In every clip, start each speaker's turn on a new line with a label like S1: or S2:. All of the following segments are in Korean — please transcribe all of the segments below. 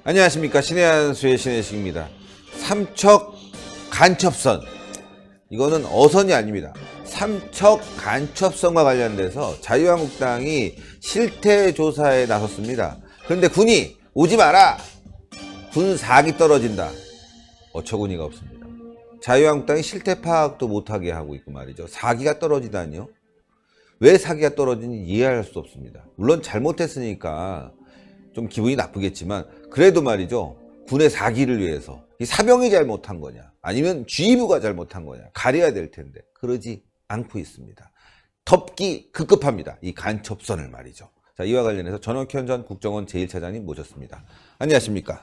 S1: 안녕하십니까. 신의 한수의 신의식입니다. 삼척 간첩선, 이거는 어선이 아닙니다. 삼척 간첩선과 관련돼서 자유한국당이 실태 조사에 나섰습니다. 그런데 군이 오지 마라, 군 사기 떨어진다, 어처구니가 없습니다. 자유한국당이 실태 파악도 못하게 하고 있고 말이죠. 사기가 떨어지다니요? 왜 사기가 떨어지는지 이해할 수 없습니다. 물론 잘못했으니까 좀 기분이 나쁘겠지만 그래도 말이죠, 군의 사기를 위해서 이 사병이 잘못한 거냐 아니면 지휘부가 잘못한 거냐 가려야 될 텐데 그러지 않고 있습니다. 덮기 급급합니다. 이 간첩선을 말이죠. 자, 이와 관련해서 전옥현 전 국정원 제1차장님 모셨습니다. 안녕하십니까?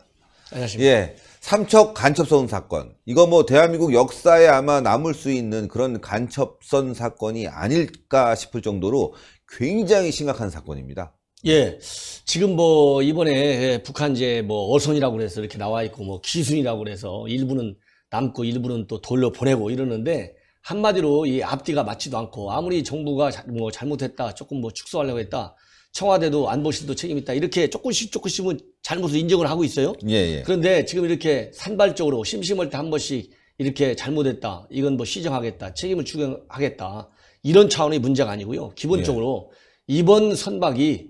S2: 안녕하십니까?
S1: 예, 삼척 간첩선 사건, 이거 뭐 대한민국 역사에 아마 남을 수 있는 그런 간첩선 사건이 아닐까 싶을 정도로 굉장히 심각한 사건입니다.
S2: 예, 지금 뭐 이번에 북한 이제 뭐 어선이라고 그래서 이렇게 나와 있고 뭐 기순이라고 그래서 일부는 남고 일부는 또 돌려보내고 이러는데 한마디로 이 앞뒤가 맞지도 않고, 아무리 정부가 뭐 잘못했다, 조금 뭐 축소하려고 했다, 청와대도 안보실도 책임있다, 이렇게 조금씩은 잘못을 인정을 하고 있어요.
S1: 예.
S2: 그런데 지금 이렇게 산발적으로 심심할 때 한 번씩 이렇게 잘못했다, 이건 뭐 시정하겠다, 책임을 추경하겠다, 이런 차원의 문제가 아니고요. 기본적으로 이번 선박이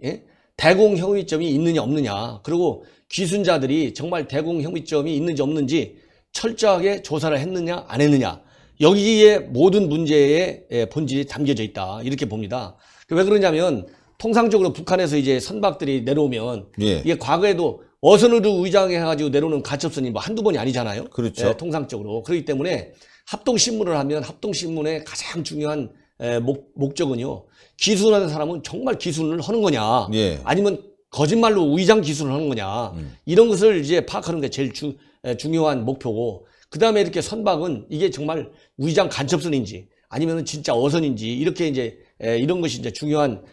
S2: 대공 혐의점이 있느냐 없느냐, 그리고 귀순자들이 정말 대공 혐의점이 있는지 없는지 철저하게 조사를 했느냐 안 했느냐, 여기에 모든 문제의 본질이 담겨져 있다, 이렇게 봅니다. 왜 그러냐면 통상적으로 북한에서 이제 선박들이 내려오면 이게 과거에도 어선으로 위장해가지고 내려오는 가첩선이 뭐 한두 번이 아니잖아요.
S1: 그렇죠.
S2: 통상적으로. 그렇기 때문에 합동신문을 하면 합동신문의 가장 중요한 목적은요, 기순하는 사람은 정말 기순을 하는 거냐, 아니면 거짓말로 위장 기순을 하는 거냐, 이런 것을 이제 파악하는 게 제일 중요한 목표고, 그 다음에 이렇게 선박은 이게 정말 위장 간첩선인지 아니면 진짜 어선인지, 이렇게 이제 이런 것이 이제 중요한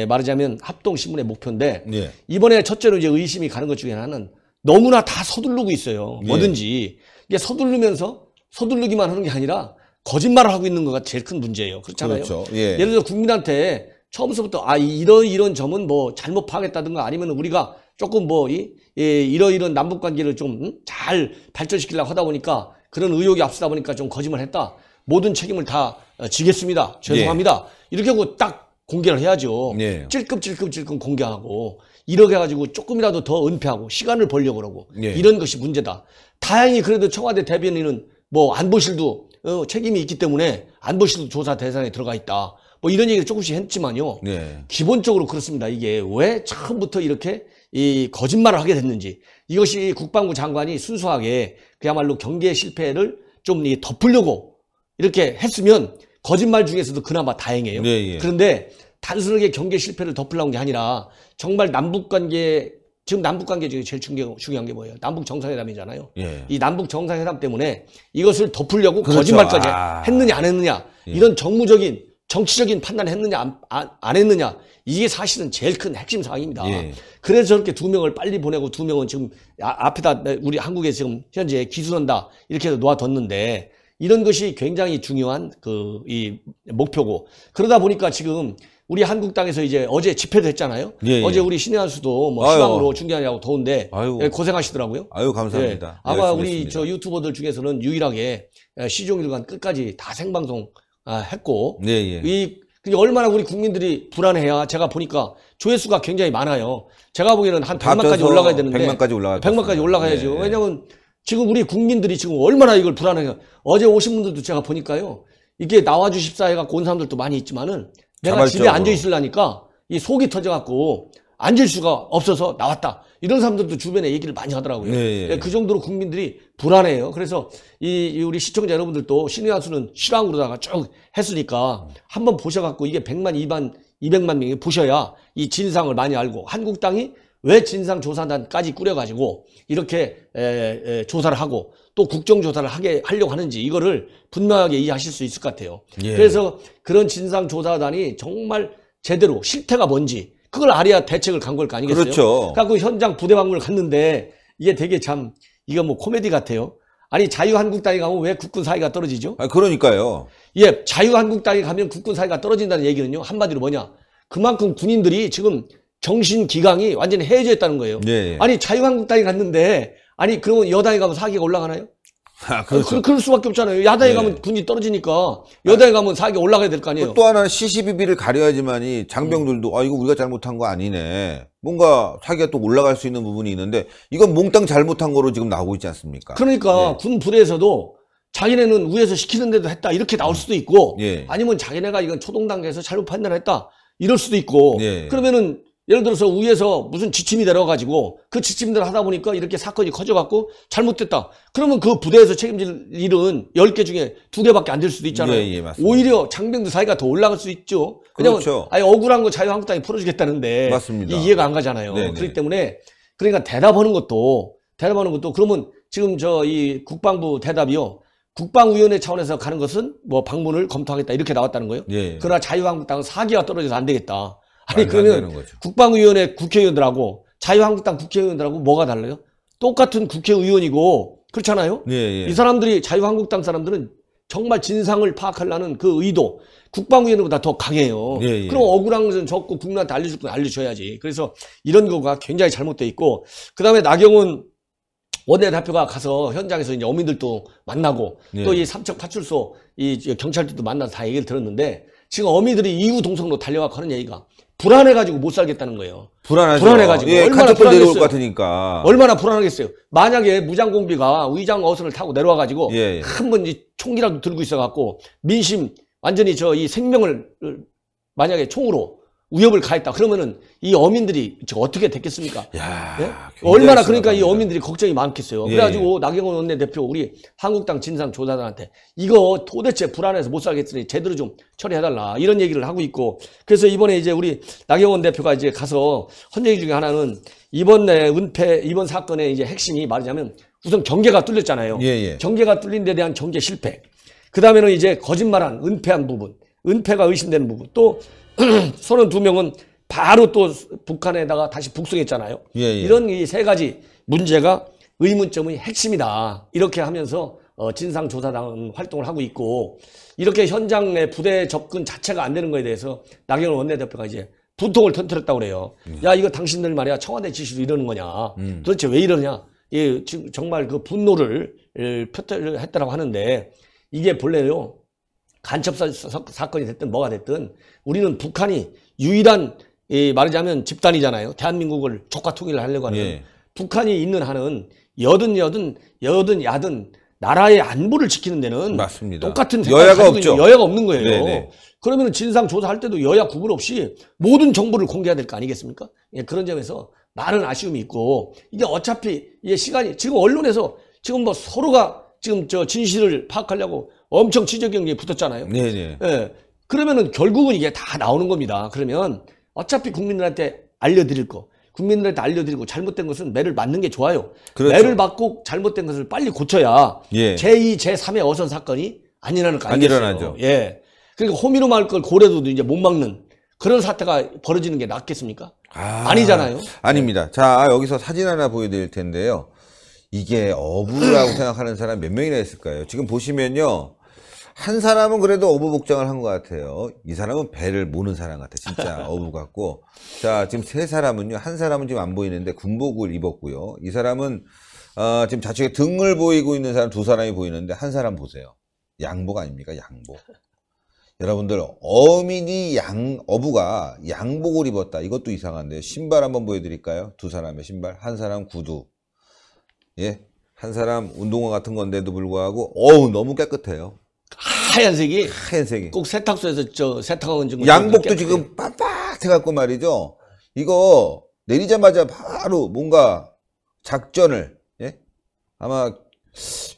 S2: 말하자면 합동신문의 목표인데, 이번에 첫째로 이제 의심이 가는 것 중에 하나는 너무나 다 서두르고 있어요. 뭐든지 이게 서두르기만 하는 게 아니라 거짓말을 하고 있는 거가 제일 큰 문제예요. 그렇잖아요.
S1: 그렇죠.
S2: 예를 들어 국민한테 처음부터 이런 점은 뭐 잘못 파악했다든가, 아니면 우리가 조금 뭐 이런 남북 관계를 좀 잘 발전시키려고 하다 보니까 그런 의혹이 앞서다 보니까 좀 거짓말했다, 모든 책임을 다 지겠습니다, 죄송합니다, 이렇게 하고 딱 공개를 해야죠. 찔끔찔끔 공개하고, 이렇게 해가지고 조금이라도 더 은폐하고 시간을 벌려고 그러고, 이런 것이 문제다. 다행히 그래도 청와대 대변인은 뭐 안보실도 책임이 있기 때문에 안보실도 조사 대상에 들어가 있다, 뭐 이런 얘기를 조금씩 했지만요. 기본적으로 그렇습니다. 이게 왜 처음부터 이렇게 이 거짓말을 하게 됐는지, 이것이 국방부 장관이 순수하게 그야말로 경계 실패를 좀 덮으려고 이렇게 했으면 거짓말 중에서도 그나마 다행이에요. 그런데 단순하게 경계 실패를 덮으려는 게 아니라 정말 남북관계, 지금 남북관계 중에 제일 중요한 게 뭐예요? 남북 정상회담이잖아요. 이 남북 정상회담 때문에 이것을 덮으려고 거짓말까지 했느냐 안 했느냐, 이런 정치적인 판단을 했느냐 안 했느냐, 이게 사실은 제일 큰 핵심 사항입니다. 그래서 저렇게 2명을 빨리 보내고 2명은 지금 앞에다 우리 한국에 지금 현재 기순한다 이렇게 해서 놓아뒀는데, 이런 것이 굉장히 중요한 이 목표고, 그러다 보니까 지금 우리 한국당에서 이제 어제 집회도 했잖아요. 어제 우리 신의 한수도 뭐 시방으로 중계하냐고 더운데 고생하시더라고요.
S1: 감사합니다.
S2: 아마 우리 저 유튜버들 중에서는 유일하게 시종일관 끝까지 다 생방송 했고, 그게 얼마나 우리 국민들이 불안해야. 제가 보니까 조회수가 굉장히 많아요. 제가 보기에는 한 100만까지 올라가야 되는데 100만까지 올라가야죠. 왜냐면 지금 우리 국민들이 지금 얼마나 이걸 불안해요. 어제 오신 분들도 제가 보니까요, 이게 나와주십사 해갖고 온 사람들도 많이 있지만은 내가 집에 앉아 있으려니까 이 속이 터져갖고 앉을 수가 없어서 나왔다, 이런 사람들도 주변에 얘기를 많이 하더라고요. 그 정도로 국민들이 불안해요. 그래서 우리 시청자 여러분들도 신의 한수는 실황으로다가 쭉 했으니까 한번 보셔갖고, 이게 100만, 200만 명이 보셔야 이 진상을 많이 알고, 한국당이 왜 진상조사단까지 꾸려가지고 이렇게 조사를 하고 또 국정조사를 하려고 하는지, 이거를 분명하게 이해하실 수 있을 것 같아요. 그래서 그런 진상조사단이 정말 제대로 실태가 뭔지 그걸 알아야 대책을 간 걸 거 아니겠어요? 그래서 현장 부대방문을 갔는데 이게 되게 참, 이거 뭐 코미디 같아요. 아니 자유한국당에 가면 왜 국군 사이가 떨어지죠?
S1: 아, 그러니까요.
S2: 예, 자유한국당에 가면 국군 사이가 떨어진다는 얘기는요. 한마디로 뭐냐? 그만큼 군인들이 지금 정신 기강이 완전히 해제했다는 거예요.
S1: 예, 예.
S2: 아니 자유한국당에 갔는데 아니 그러면 여당에 가면 사기가 올라가나요?
S1: 아, 그렇죠.
S2: 그럴 수밖에 없잖아요. 야당에
S1: 네.
S2: 가면 군이 떨어지니까 여당에 가면 사기가 올라가야 될 거 아니에요.
S1: 또 하나는 시시비비를 가려야지만이 장병들도 아 이거 우리가 잘못한 거 아니네. 뭔가 사기가 또 올라갈 수 있는 부분이 있는데 이건 몽땅 잘못한 거로 지금 나오고 있지 않습니까?
S2: 그러니까 군 부대에서도 자기네는 위에서 시키는데도 했다 이렇게 나올 수도 있고
S1: 예.
S2: 아니면 자기네가 이건 초동 단계에서 잘못 판단했다 이럴 수도 있고
S1: 예.
S2: 그러면은 예를 들어서 위에서 무슨 지침이 내려가지고 그 지침대로 하다 보니까 이렇게 사건이 커져갖고 잘못됐다. 그러면 그 부대에서 책임질 일은 10개 중에 2개밖에 안 될 수도 있잖아요.
S1: 예, 예, 맞습니다.
S2: 오히려 장병들 사이가 더 올라갈 수 있죠. 왜냐면
S1: 그렇죠.
S2: 아니 억울한 거 자유한국당이 풀어주겠다는데
S1: 맞습니다.
S2: 이해가 안 가잖아요.
S1: 네네.
S2: 그렇기 때문에 그러니까 대답하는 것도 그러면 지금 저 이 국방부 대답이요. 국방위원회 차원에서 가는 것은 뭐 방문을 검토하겠다 이렇게 나왔다는 거예요.
S1: 예.
S2: 그러나 자유한국당은 사기가 떨어져서 안 되겠다. 아니
S1: 말도 안
S2: 그러면
S1: 되는 거죠.
S2: 국방위원회 국회의원들하고 자유한국당 국회의원들하고 뭐가 달라요? 똑같은 국회의원이고 그렇잖아요.
S1: 예, 예.
S2: 이 사람들이 자유한국당 사람들은 정말 진상을 파악하려는 그 의도 국방위원회보다 더 강해요.
S1: 예, 예.
S2: 그럼 억울한 것은 적고 국민한테 알려줄 건 알려줘야지. 그래서 이런 거가 굉장히 잘못돼 있고 그다음에 나경원 원내대표가 가서 현장에서 이제 어민들도 만나고
S1: 예.
S2: 또 이 삼척 파출소 이 경찰들도 만나서 다 얘기를 들었는데 지금 어민들이 이후 동성로 달려가고 하는 얘기가 불안해가지고 못 살겠다는 거예요.
S1: 불안하죠.
S2: 불안해가지고.
S1: 예,
S2: 얼마나
S1: 간첩들 내려올
S2: 불안했어요.
S1: 것 같으니까.
S2: 얼마나 불안하겠어요. 만약에 무장공비가 의장 어선을 타고 내려와가지고
S1: 예, 예.
S2: 한번 총이라도 들고 있어갖고 민심 완전히 저 이 생명을 만약에 총으로 위협을 가했다. 그러면은 이 어민들이 지금 어떻게 됐겠습니까?
S1: 야,
S2: 예?
S1: 굉장히
S2: 얼마나 그러니까 이
S1: 심각합니다.
S2: 어민들이 걱정이 많겠어요.
S1: 예,
S2: 그래가지고 나경원 원내대표 우리 한국당 진상조사단한테 이거 도대체 불안해서 못 살겠으니 제대로 좀 처리해달라 이런 얘기를 하고 있고 그래서 이번에 이제 우리 나경원 대표가 이제 가서 한 얘기 중에 하나는 이번 사건의 이제 핵심이 말하자면 우선 경계가 뚫렸잖아요.
S1: 예, 예.
S2: 경계가 뚫린 데 대한 경계 실패. 그 다음에는 이제 거짓말한 은폐한 부분, 은폐가 의심되는 부분. 또 32명은 바로 또 북한에다가 다시 북송했잖아요.
S1: 예, 예.
S2: 이런 이 세 가지 문제가 의문점의 핵심이다. 이렇게 하면서 진상조사단 활동을 하고 있고 이렇게 현장의 부대 접근 자체가 안 되는 거에 대해서 나경원 원내대표가 이제 분통을 터뜨렸다고 그래요. 야 이거 당신들 말이야 청와대 지시로 이러는 거냐. 도대체 왜 이러냐. 예, 지금 정말 그 분노를 표출했다고 하는데 이게 본래요. 간첩 사건이 됐든 뭐가 됐든 우리는 북한이 유일한 말하자면 집단이잖아요. 대한민국을 조카 통일을 하려고 하는
S1: 예.
S2: 북한이 있는 한은 여든 야든 나라의 안보를 지키는 데는
S1: 맞습니다.
S2: 똑같은
S1: 여야가 없죠.
S2: 여야가 없는 거예요.
S1: 네네.
S2: 그러면 진상 조사할 때도 여야 구분 없이 모든 정보를 공개해야 될 거 아니겠습니까? 예, 그런 점에서 많은 아쉬움이 있고 이게 어차피 이게 시간이 지금 언론에서 지금 뭐 서로가 지금 저 진실을 파악하려고 엄청 취재 경쟁이 붙었잖아요.
S1: 네네.
S2: 예. 그러면은 결국은 이게 다 나오는 겁니다. 그러면 어차피 국민들한테 알려드리고 잘못된 것은 매를 맞는 게 좋아요.
S1: 그렇죠.
S2: 매를 맞고 잘못된 것을 빨리 고쳐야
S1: 예.
S2: 제2, 제3의 어선 사건이 안 일어나는 거
S1: 안
S2: 아니겠어요?
S1: 일어나죠.
S2: 예. 그러니까 호미로 말 걸 고래도 이제 못 막는 그런 사태가 벌어지는 게 낫겠습니까? 아니잖아요.
S1: 아닙니다. 자, 여기서 사진 하나 보여드릴 텐데요. 이게 어부라고 생각하는 사람 몇 명이나 있을까요? 지금 보시면요. 한 사람은 그래도 어부 복장을 한 것 같아요. 이 사람은 배를 모는 사람 같아. 진짜 어부 같고. 자, 지금 세 사람은요. 한 사람은 지금 안 보이는데 군복을 입었고요. 이 사람은 지금 좌측에 등을 보이고 있는 사람 두 사람이 보이는데 한 사람 보세요. 양복 아닙니까? 양복. 여러분들 어부가 양복을 입었다. 이것도 이상한데요. 신발 한번 보여드릴까요? 두 사람의 신발. 한 사람 구두. 예, 한 사람 운동화 같은 건데도 불구하고 너무 깨끗해요.
S2: 하얀색이
S1: 하얀색이.
S2: 꼭 세탁소에서 저 세탁하고 좀
S1: 양복도 지금 빳빳해갖고 말이죠. 이거 내리자마자 바로 뭔가 작전을 아마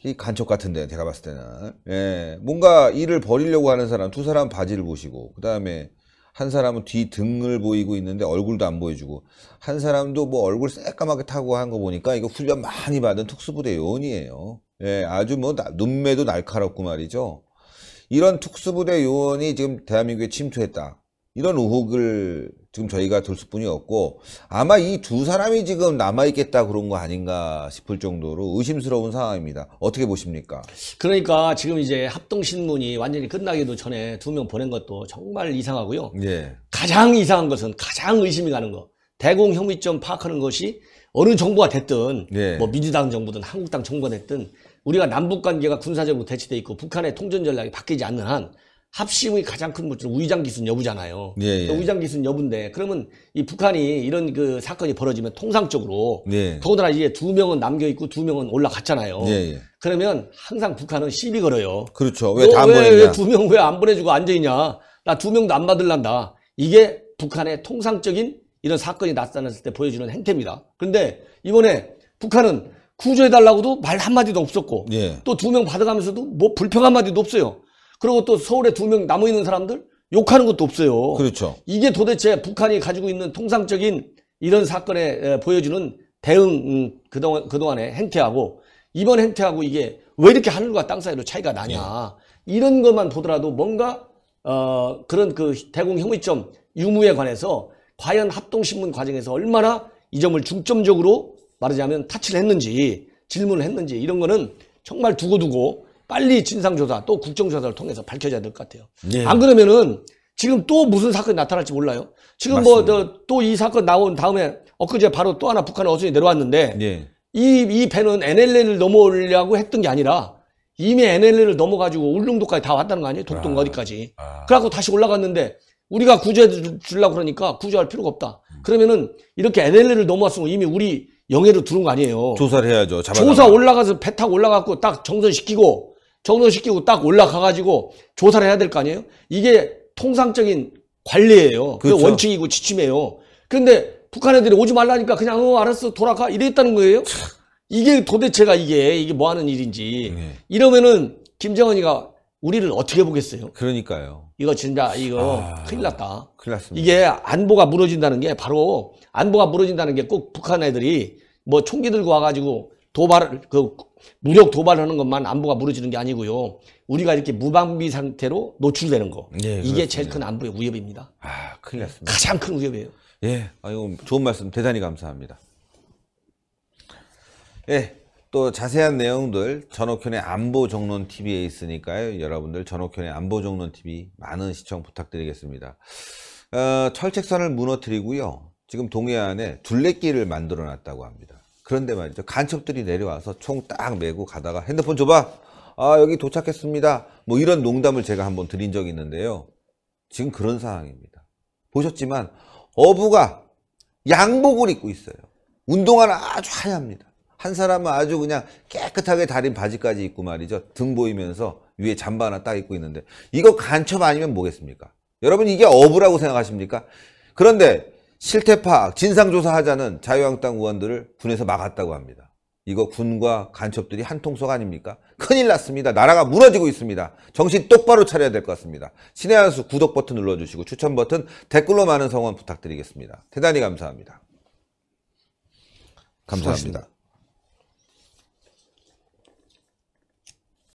S1: 이 간첩 같은데 제가 봤을 때는 뭔가 일을 벌이려고 하는 사람 두 사람 바지를 보시고 그 다음에 한 사람은 뒤 등을 보이고 있는데 얼굴도 안 보여주고 한 사람도 뭐 얼굴 새까맣게 타고 한 거 보니까 이거 훈련 많이 받은 특수부대 요원이에요. 아주 뭐 눈매도 날카롭고 말이죠. 이런 특수부대 요원이 지금 대한민국에 침투했다. 이런 의혹을 지금 저희가 들 수뿐이었고 아마 이 두 사람이 지금 남아있겠다 그런 거 아닌가 싶을 정도로 의심스러운 상황입니다. 어떻게 보십니까?
S2: 그러니까 지금 이제 합동신문이 완전히 끝나기도 전에 2명 보낸 것도 정말 이상하고요.
S1: 예.
S2: 가장 이상한 것은 가장 의심이 가는 거. 대공 혐의점 파악하는 것이 어느 정부가 됐든
S1: 예.
S2: 뭐 민주당 정부든 한국당 정부가 됐든 우리가 남북관계가 군사적으로 대치돼 있고 북한의 통전 전략이 바뀌지 않는 한 합심의 가장 큰 물질은 우위장기순 여부잖아요.
S1: 예, 예.
S2: 우위장기순 여부인데 그러면 이 북한이 이런 그 사건이 벌어지면 통상적으로
S1: 예.
S2: 더군다나 이제 2명은 남겨 있고 2명은 올라갔잖아요.
S1: 예, 예.
S2: 그러면 항상 북한은 시비 걸어요.
S1: 그렇죠. 왜 다 안 보냈냐?
S2: 왜 2명 왜 안 보내주고 앉아있냐? 나 2명도 안 받을란다. 이게 북한의 통상적인 이런 사건이 나타났을 때 보여주는 행태입니다. 그런데 이번에 북한은 구조해달라고도 말 한마디도 없었고
S1: 예.
S2: 또 2명 받아가면서도 뭐 불평 한마디도 없어요. 그리고 또 서울에 2명 남아있는 사람들 욕하는 것도 없어요.
S1: 그렇죠.
S2: 이게 도대체 북한이 가지고 있는 통상적인 이런 사건에 보여주는 대응 그동안의 행태하고 이번 행태하고 이게 왜 이렇게 하늘과 땅 사이로 차이가 나냐. 이런 것만 보더라도 뭔가 그런 그 대공 혐의점 유무에 관해서 과연 합동신문 과정에서 얼마나 이 점을 중점적으로 말하자면 타치를 했는지 질문을 했는지 이런 거는 정말 두고두고 빨리 진상조사 또 국정조사를 통해서 밝혀져야 될 것 같아요.
S1: 예.
S2: 안 그러면은 지금 또 무슨 사건이 나타날지 몰라요. 지금 뭐 또 이 사건 나온 다음에 엊그제 바로 또 하나 북한 어선이 내려왔는데
S1: 예.
S2: 이 배는 NLL을 넘어오려고 했던 게 아니라 이미 NLL을 넘어가지고 울릉도까지 다 왔다는 거 아니에요? 독동 어디까지. 그래갖고 다시 올라갔는데 우리가 구조해 주려고 그러니까 구조할 필요가 없다. 그러면은 이렇게 NLL을 넘어왔으면 이미 우리 영해로 들어온 거 아니에요.
S1: 조사를 해야죠.
S2: 조사 올라가서 배 타고 올라가고 딱 정선시키고 딱 올라가가지고 조사를 해야 될 거 아니에요? 이게 통상적인 관리예요.
S1: 그렇죠.
S2: 그 원칙이고 지침이에요. 그런데 북한 애들이 오지 말라니까 그냥 알았어 돌아가 이랬다는 거예요. 이게 도대체가 이게 뭐 하는 일인지.
S1: 네.
S2: 이러면은 김정은이가 우리를 어떻게 보겠어요?
S1: 그러니까요.
S2: 이거 진짜 이거 큰일 났다.
S1: 큰일 났습니다.
S2: 이게 안보가 무너진다는 게 바로 안보가 무너진다는 게 꼭 북한 애들이 뭐 총기 들고 와가지고 무력 도발하는 것만 안보가 무너지는 게 아니고요. 우리가 이렇게 무방비 상태로 노출되는 거.
S1: 예,
S2: 이게
S1: 그렇습니다.
S2: 제일 큰 안보의 위협입니다.
S1: 큰일 났습니다.
S2: 가장 큰 위협이에요.
S1: 예. 아이고, 좋은 말씀 대단히 감사합니다. 예. 또 자세한 내용들 전옥현의 안보정론 TV에 있으니까요. 여러분들 전옥현의 안보정론 TV 많은 시청 부탁드리겠습니다. 철책선을 무너뜨리고요. 지금 동해안에 둘레길을 만들어 놨다고 합니다. 그런데 말이죠. 간첩들이 내려와서 총 딱 메고 가다가 핸드폰 줘봐. 여기 도착했습니다. 뭐 이런 농담을 제가 한번 드린 적이 있는데요. 지금 그런 상황입니다. 보셨지만 어부가 양복을 입고 있어요. 운동화는 아주 하얗습니다. 한 사람은 아주 그냥 깨끗하게 다린 바지까지 입고 말이죠. 등 보이면서 위에 잠바 하나 딱 입고 있는데 이거 간첩 아니면 뭐겠습니까? 여러분 이게 어부라고 생각하십니까? 그런데 실태 파악, 진상조사 하자는 자유한국당 의원들을 군에서 막았다고 합니다. 이거 군과 간첩들이 한 통속 아닙니까? 큰일 났습니다. 나라가 무너지고 있습니다. 정신 똑바로 차려야 될 것 같습니다. 신의 한 수 구독 버튼 눌러주시고 추천 버튼 댓글로 많은 성원 부탁드리겠습니다. 대단히 감사합니다. 감사합니다.